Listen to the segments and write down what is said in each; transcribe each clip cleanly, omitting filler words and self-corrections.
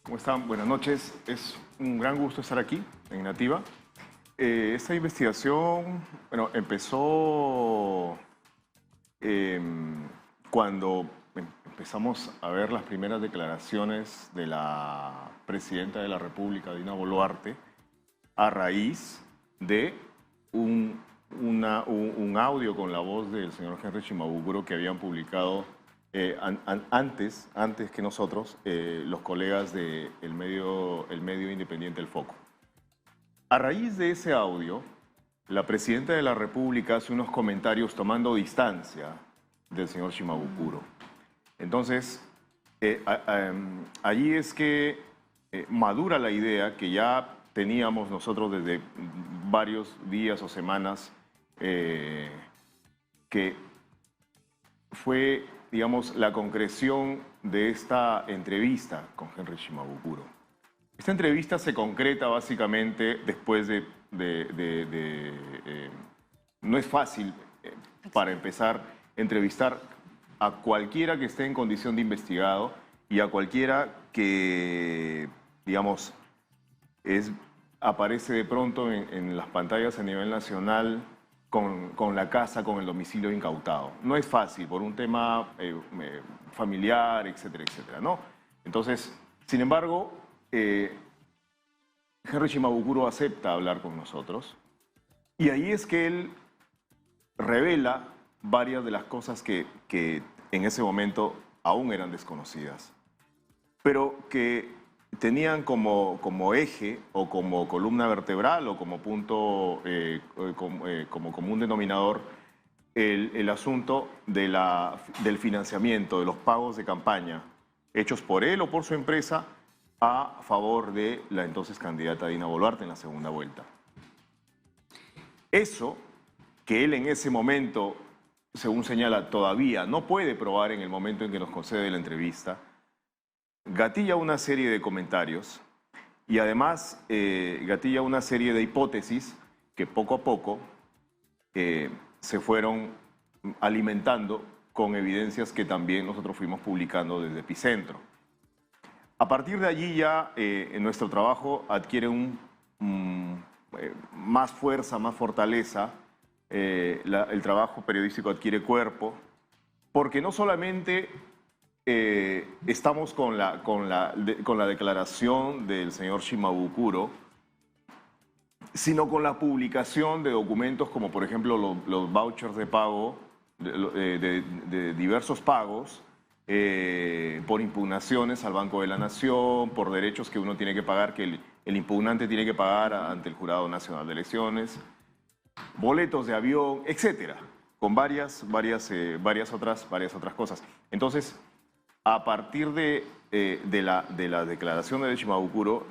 ¿Cómo están? Buenas noches. Es un gran gusto estar aquí en Nativa. Esta investigación, empezó cuando empezamos a ver las primeras declaraciones de la presidenta de la República, Dina Boluarte, a raíz de un audio con la voz del señor Henry Shimabukuro que habían publicado antes que nosotros los colegas del medio independiente El Foco. A raíz de ese audio, la presidenta de la República hace unos comentarios tomando distancia del señor Shimabukuro. Entonces, allí es que madura la idea que ya teníamos nosotros desde varios días o semanas, que fue, digamos, la concreción de esta entrevista con Henry Shimabukuro. Esta entrevista se concreta básicamente después no es fácil, para empezar, entrevistar a cualquiera que esté en condición de investigado y a cualquiera que, digamos, aparece de pronto en las pantallas a nivel nacional con la casa, con el domicilio incautado. No es fácil por un tema familiar, etcétera, etcétera, ¿no? Entonces, sin embargo, Henry Shimabukuro acepta hablar con nosotros y ahí es que él revela varias de las cosas que en ese momento aún eran desconocidas, pero que tenían como eje o como columna vertebral o como punto, como común denominador el asunto del financiamiento, de los pagos de campaña hechos por él o por su empresa a favor de la entonces candidata Dina Boluarte en la segunda vuelta. Eso que él en ese momento, según señala, todavía no puede probar en el momento en que nos concede la entrevista, gatilla una serie de comentarios y además gatilla una serie de hipótesis que poco a poco se fueron alimentando con evidencias que también nosotros fuimos publicando desde Epicentro. A partir de allí ya nuestro trabajo adquiere más fuerza, más fortaleza, el trabajo periodístico adquiere cuerpo, porque no solamente estamos con la declaración del señor Shimabukuro, sino con la publicación de documentos como por ejemplo los vouchers de pago, de diversos pagos, por impugnaciones al Banco de la Nación, por derechos que uno tiene que pagar, que el impugnante tiene que pagar ante el Jurado Nacional de Elecciones, boletos de avión, etcétera, con varias otras cosas. Entonces, a partir de la declaración de Shimabukuro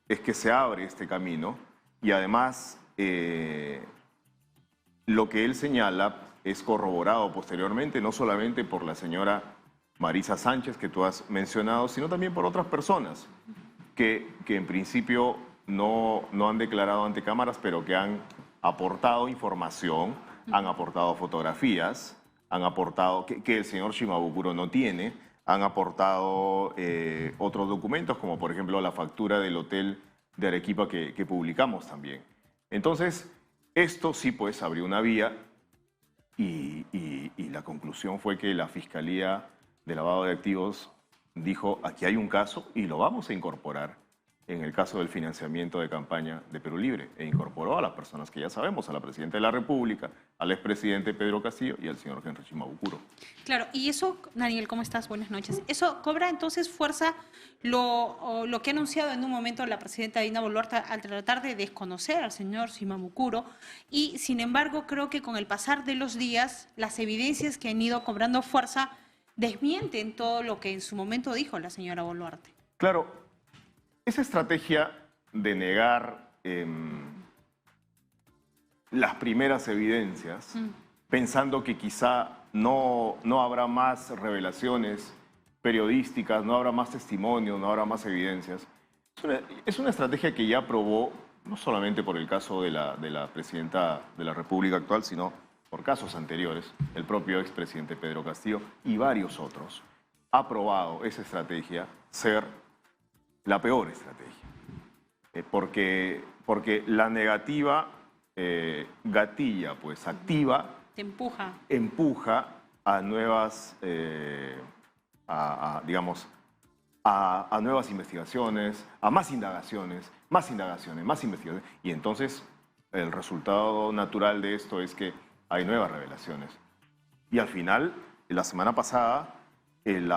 es que se abre este camino y además lo que él señala es corroborado posteriormente no solamente por la señora Marisa Sánchez, que tú has mencionado, sino también por otras personas que en principio no han declarado ante cámaras, pero que han aportado información, han aportado fotografías, han aportado, que el señor Shimabukuro no tiene, han aportado otros documentos, como por ejemplo la factura del hotel de Arequipa que publicamos también. Entonces, esto sí pues abrió una vía y la conclusión fue que la Fiscalía de Lavado de Activos dijo, aquí hay un caso y lo vamos a incorporar en el caso del financiamiento de campaña de Perú Libre, e incorporó a las personas que ya sabemos, a la Presidenta de la República, al expresidente Pedro Castillo y al señor Henry Shimabukuro. Claro, y eso, Daniel, ¿cómo estás? Buenas noches. Eso cobra entonces fuerza lo que ha anunciado en un momento la presidenta Dina Boluarte al tratar de desconocer al señor Shimabukuro, y sin embargo creo que con el pasar de los días, las evidencias que han ido cobrando fuerza desmienten todo lo que en su momento dijo la señora Boluarte. Claro, esa estrategia de negar las primeras evidencias, pensando que quizá no habrá más revelaciones periodísticas, no habrá más testimonios, no habrá más evidencias, es una estrategia que ya probó, no solamente por el caso de la presidenta de la República actual, sino por casos anteriores, el propio expresidente Pedro Castillo y varios otros. Ha probado esa estrategia ser la peor estrategia. Porque la negativa gatilla, pues activa, Te empuja. empuja a nuevas, digamos, a nuevas investigaciones, a más indagaciones, más indagaciones, más investigaciones. Y entonces el resultado natural de esto es que hay nuevas revelaciones. Y al final, la semana pasada, el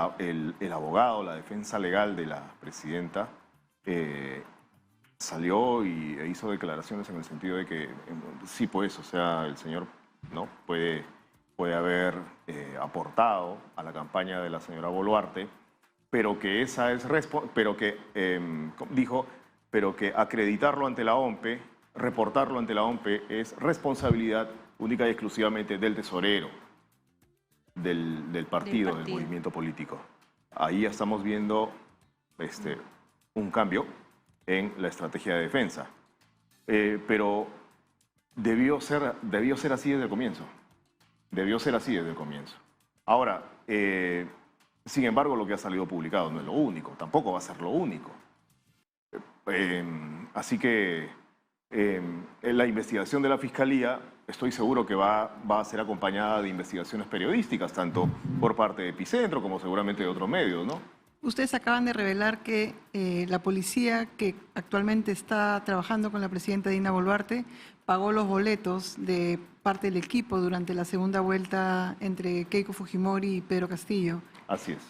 abogado, la defensa legal de la presidenta, salió e hizo declaraciones en el sentido de que sí, pues, o sea, el señor, ¿no?, puede haber aportado a la campaña de la señora Boluarte, pero que esa es dijo, pero que acreditarlo ante la OMPE, reportarlo ante la OMPE es responsabilidad única y exclusivamente del tesorero del partido, del movimiento político. Ahí ya estamos viendo un cambio en la estrategia de defensa. Pero debió ser así desde el comienzo. Debió ser así desde el comienzo. Ahora, sin embargo, lo que ha salido publicado no es lo único, tampoco va a ser lo único. Así que la investigación de la Fiscalía, estoy seguro que va a ser acompañada de investigaciones periodísticas, tanto por parte de Epicentro como seguramente de otros medios, ¿no? Ustedes acaban de revelar que la policía que actualmente está trabajando con la presidenta Dina Boluarte pagó los boletos de parte del equipo durante la segunda vuelta entre Keiko Fujimori y Pedro Castillo. Así es.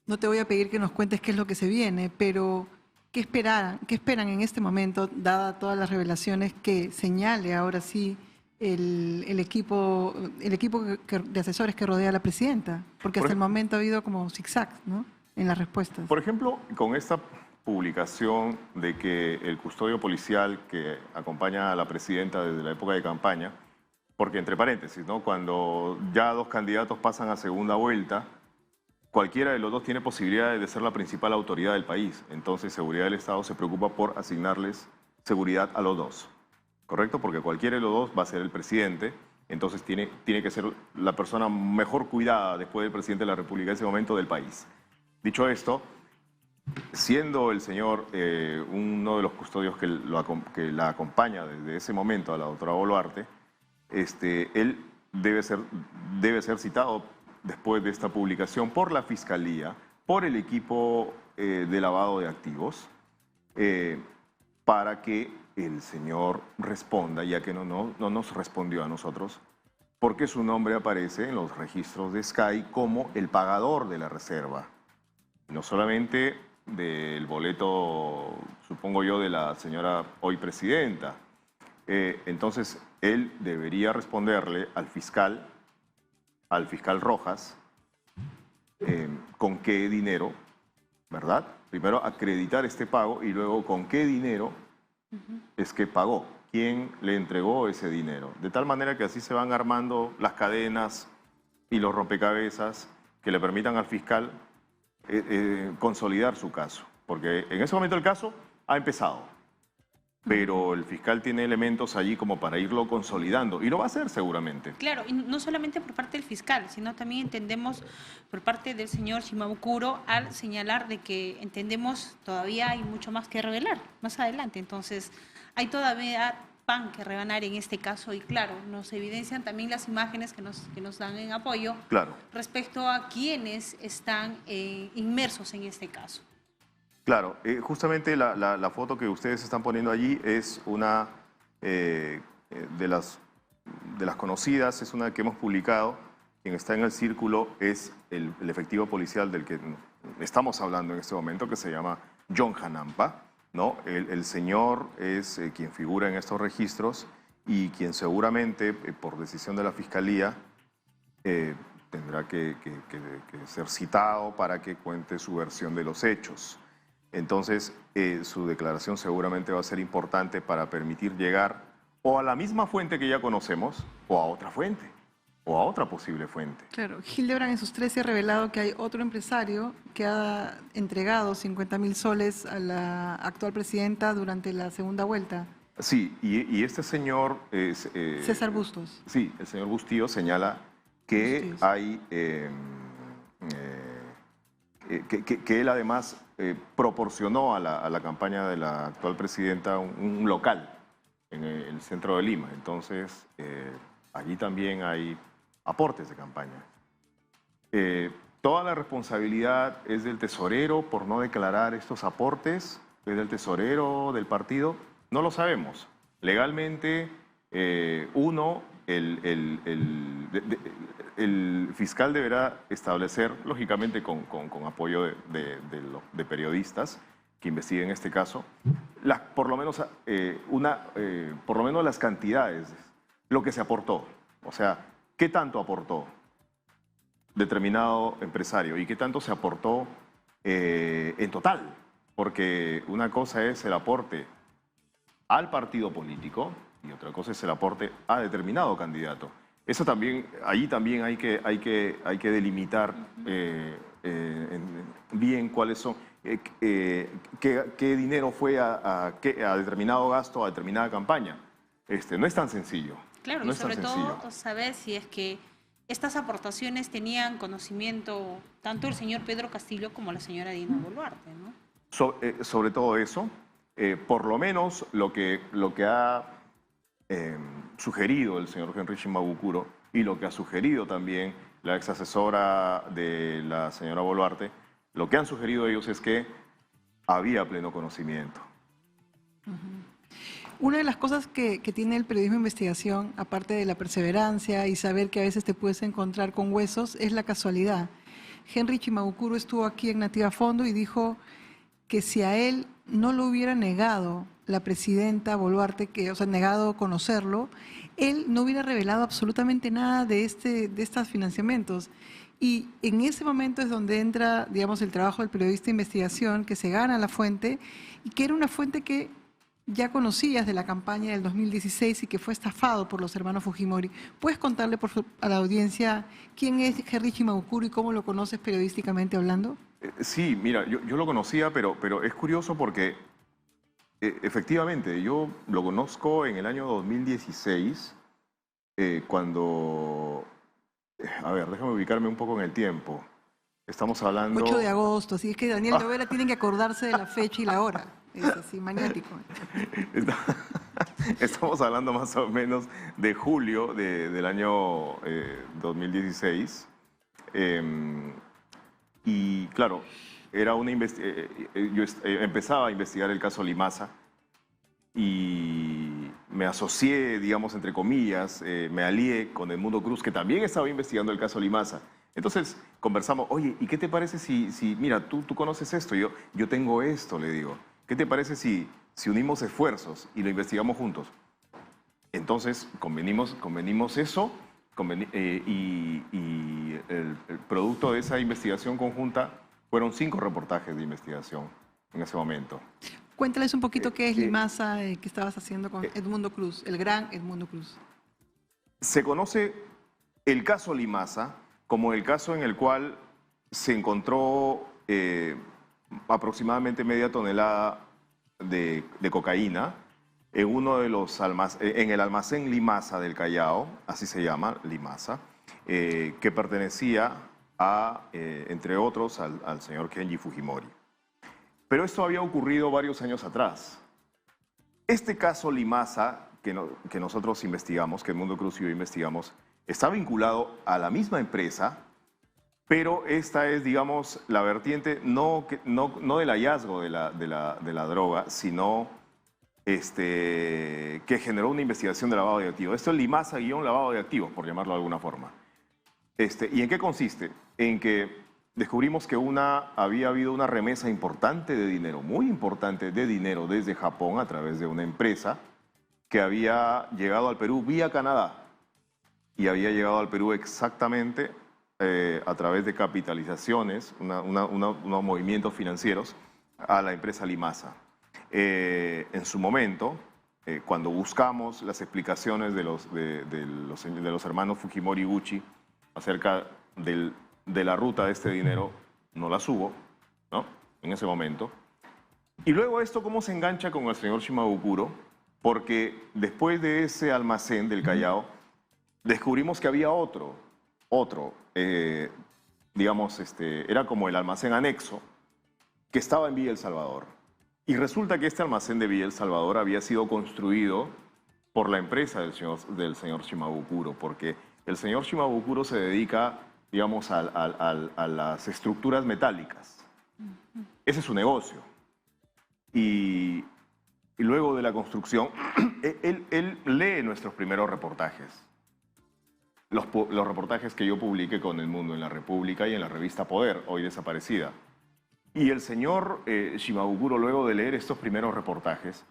No te voy a pedir que nos cuentes qué es lo que se viene, pero ¿qué esperan en este momento, dada todas las revelaciones que señale ahora sí el equipo de asesores que rodea a la presidenta? Porque hasta el momento ha habido como zigzags, ¿no?, en las respuestas. Por ejemplo, con esta publicación de que el custodio policial que acompaña a la presidenta desde la época de campaña, porque entre paréntesis, ¿no?, cuando ya dos candidatos pasan a segunda vuelta, cualquiera de los dos tiene posibilidades de ser la principal autoridad del país. Entonces, Seguridad del Estado se preocupa por asignarles seguridad a los dos, ¿correcto? Porque cualquiera de los dos va a ser el presidente, entonces tiene que ser la persona mejor cuidada después del presidente de la República en ese momento del país. Dicho esto, siendo el señor uno de los custodios que la acompaña desde ese momento a la doctora Boluarte, él debe ser citado después de esta publicación por la Fiscalía, por el equipo de lavado de activos, para que el señor responda, ya que no nos respondió a nosotros, porque su nombre aparece en los registros de Sky como el pagador de la reserva. No solamente del boleto, supongo yo, de la señora hoy presidenta. Entonces, él debería responderle al fiscal Rojas, con qué dinero, ¿verdad? Primero acreditar este pago y luego con qué dinero es que pagó, quién le entregó ese dinero. De tal manera que así se van armando las cadenas y los rompecabezas que le permitan al fiscal consolidar su caso. Porque en ese momento el caso ha empezado, pero el fiscal tiene elementos allí como para irlo consolidando, y lo va a hacer seguramente. Claro, y no solamente por parte del fiscal, sino también entendemos por parte del señor Shimabukuro al señalar de que entendemos todavía hay mucho más que revelar más adelante. Entonces, hay todavía pan que rebanar en este caso y claro, nos evidencian también las imágenes que nos dan en apoyo respecto a quienes están inmersos en este caso. Claro, justamente la foto que ustedes están poniendo allí es una de las conocidas, es una que hemos publicado. Quien está en el círculo es el efectivo policial del que estamos hablando en este momento, que se llama John Hanampa, ¿no? El señor es quien figura en estos registros y quien seguramente, por decisión de la Fiscalía, tendrá que ser citado para que cuente su versión de los hechos. Entonces, su declaración seguramente va a ser importante para permitir llegar o a la misma fuente que ya conocemos o a otra fuente o a otra posible fuente. Claro, Hildebrand en sus 13 ha revelado que hay otro empresario que ha entregado 50.000 soles a la actual presidenta durante la segunda vuelta. Sí, y este señor es... César Bustos. Sí, el señor Bustillo señala que hay... que él además proporcionó a la campaña de la actual presidenta un local en el centro de Lima. Entonces, allí también hay aportes de campaña. Toda la responsabilidad es del tesorero por no declarar estos aportes, es del tesorero del partido, no lo sabemos. Legalmente, el fiscal deberá establecer, lógicamente con apoyo de periodistas que investiguen este caso, por lo menos las cantidades, lo que se aportó. O sea, ¿qué tanto aportó determinado empresario y qué tanto se aportó en total? Porque una cosa es el aporte al partido político y otra cosa es el aporte a determinado candidato. Eso también, ahí también hay que delimitar bien cuáles son, qué dinero fue a determinado gasto, a determinada campaña. No es tan sencillo. Claro, no y es tan sobre sencillo. todo saber si es que estas aportaciones tenían conocimiento tanto el señor Pedro Castillo como la señora Dina Boluarte, ¿no? Sobre todo eso, por lo menos lo que ha sugerido el señor Henry Shimabukuro y lo que ha sugerido también la ex asesora de la señora Boluarte, lo que han sugerido ellos es que había pleno conocimiento. Una de las cosas que tiene el periodismo de investigación, aparte de la perseverancia y saber que a veces te puedes encontrar con huesos, es la casualidad. Henry Shimabukuro estuvo aquí en Nativa Fondo y dijo que si a él no lo hubiera negado la presidenta Boluarte, negado conocerlo, él no hubiera revelado absolutamente nada de estos financiamientos. Y en ese momento es donde entra, digamos, el trabajo del periodista de investigación, que se gana la fuente, y que era una fuente que ya conocías de la campaña del 2016 y que fue estafado por los hermanos Fujimori. ¿Puedes contarle a la audiencia quién es Henry Shimabukuro y cómo lo conoces periodísticamente hablando? Sí, mira, yo lo conocía, pero es curioso porque efectivamente yo lo conozco en el año 2016, cuando... A ver, déjame ubicarme un poco en el tiempo. Estamos hablando... 8 de agosto, así es que Daniel Llovera tiene que acordarse de la fecha y la hora. Es así, maniático. Estamos hablando más o menos de julio del año 2016. Y claro, era yo empezaba a investigar el caso Limaza y me asocié, digamos, entre comillas, me alié con Edmundo Cruz, que también estaba investigando el caso Limaza. Entonces conversamos, oye, ¿y qué te parece si mira, tú conoces esto, yo tengo esto, le digo. ¿Qué te parece si unimos esfuerzos y lo investigamos juntos? Entonces convenimos eso y el producto de esa investigación conjunta fueron 5 reportajes de investigación en ese momento. Cuéntales un poquito qué es Limaza, que estabas haciendo con Edmundo Cruz, el gran Edmundo Cruz. Se conoce el caso Limaza como el caso en el cual se encontró aproximadamente media tonelada de cocaína en el almacén Limaza del Callao, así se llama, Limaza, que pertenecía entre otros, al señor Kenji Fujimori. Pero esto había ocurrido varios años atrás. Este caso Limaza, que nosotros investigamos, que Edmundo Cruz y yo investigamos, está vinculado a la misma empresa, pero esta es, digamos, la vertiente no del hallazgo de la droga, sino que generó una investigación de lavado de activos. Esto es Limaza-lavado de activos, por llamarlo de alguna forma. ¿Y en qué consiste? En que descubrimos que había habido una remesa importante de dinero, muy importante de dinero desde Japón a través de una empresa que había llegado al Perú vía Canadá y había llegado al Perú exactamente a través de capitalizaciones, unos movimientos financieros a la empresa Limaza. En su momento, cuando buscamos las explicaciones de los hermanos Fujimori y Gucci acerca de la ruta de este dinero, no las hubo, ¿no? En ese momento. Y luego esto, ¿cómo se engancha con el señor Shimabukuro? Porque después de ese almacén del Callao, descubrimos que había otro, digamos, era como el almacén anexo que estaba en Villa El Salvador. Y resulta que este almacén de Villa El Salvador había sido construido por la empresa del señor Shimabukuro, porque el señor Shimabukuro se dedica, digamos, a las estructuras metálicas. Ese es su negocio. Y luego de la construcción, él lee nuestros primeros reportajes. Los reportajes que yo publiqué con El Mundo en la República y en la revista Poder, hoy desaparecida. Y el señor Shimabukuro, luego de leer estos primeros reportajes,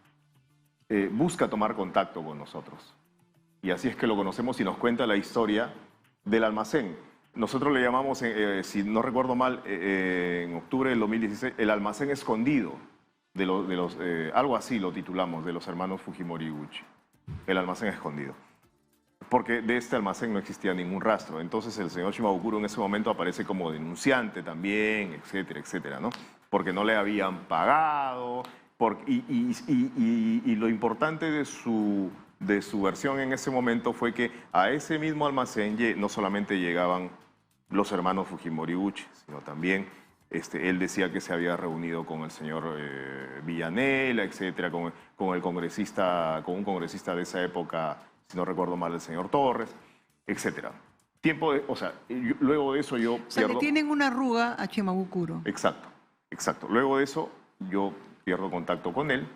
busca tomar contacto con nosotros. Y así es que lo conocemos y nos cuenta la historia del almacén. Nosotros le llamamos, si no recuerdo mal, en octubre del 2016, el almacén escondido, algo así lo titulamos, de los hermanos Fujimori Iguchi. El almacén escondido. Porque de este almacén no existía ningún rastro. Entonces el señor Shimabukuro en ese momento aparece como denunciante también, etcétera, etcétera, ¿no? Porque no le habían pagado. Y lo importante de su versión en ese momento fue que a ese mismo almacén no solamente llegaban los hermanos Fujimori Iguchi, sino también él decía que se había reunido con el señor Villanela, etcétera, con un congresista de esa época, si no recuerdo mal, el señor Torres, etcétera. Luego de eso yo O sea, le tienen una arruga a Shimabukuro. Exacto, exacto. Luego de eso yo pierdo contacto con él.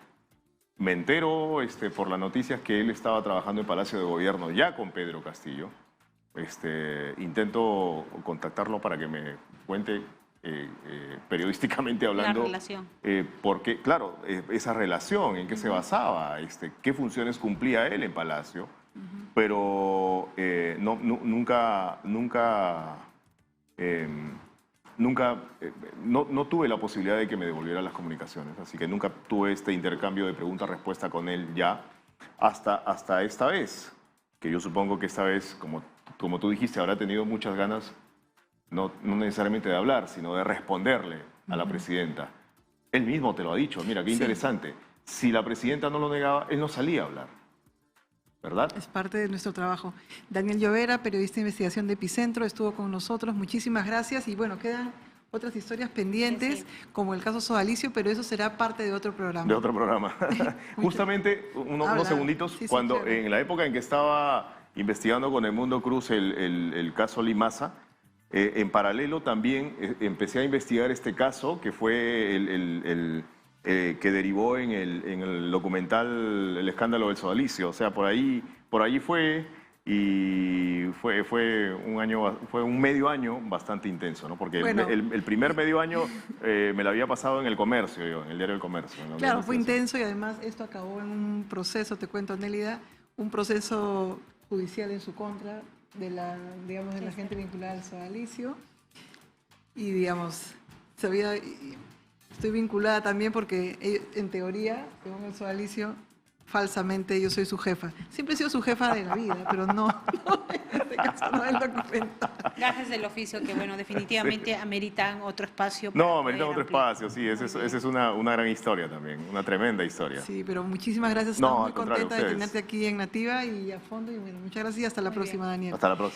Me entero por las noticias que él estaba trabajando en Palacio de Gobierno ya con Pedro Castillo. Intento contactarlo para que me cuente periodísticamente hablando. La relación. Porque, claro, esa relación, en qué se basaba, qué funciones cumplía él en Palacio, pero no tuve la posibilidad de que me devolviera las comunicaciones, así que nunca tuve este intercambio de pregunta-respuesta con él ya hasta esta vez, que yo supongo que esta vez, como tú dijiste, habrá tenido muchas ganas, no necesariamente de hablar, sino de responderle a la presidenta. Él mismo te lo ha dicho, mira, qué interesante. Si la presidenta no lo negaba, él no salía a hablar, ¿verdad? Es parte de nuestro trabajo. Daniel Llovera, periodista de investigación de Epicentro, estuvo con nosotros. Muchísimas gracias. Y bueno, quedan otras historias pendientes, como el caso Sodalicio, pero eso será parte de otro programa. De otro programa. Justamente, unos segunditos, cuando claro. En la época en que estaba investigando con El Mundo Cruz el caso Limaza, en paralelo también empecé a investigar este caso, que fue que derivó en el documental El Escándalo del Sodalicio. O sea, por ahí fue, y fue un medio año bastante intenso, ¿no? Porque bueno, el primer medio año me lo había pasado en El Comercio, en el diario El Comercio. Claro, fue intenso y además esto acabó en un proceso, te cuento, Nélida, un proceso judicial en su contra de la gente vinculada al sodalicio. Y digamos, estoy vinculada también porque en teoría, según el sodalicio, falsamente yo soy su jefa. Siempre he sido su jefa de la vida, pero no en este caso no el documento. Gajes del oficio que, bueno, definitivamente ameritan otro espacio. No, ameritan otro espacio, sí. Esa es una gran historia también, una tremenda historia. Sí, pero muchísimas gracias. Estamos muy contenta de tenerte aquí en Nativa y a fondo. Y bueno, muchas gracias y hasta la próxima, Daniel. Hasta la próxima.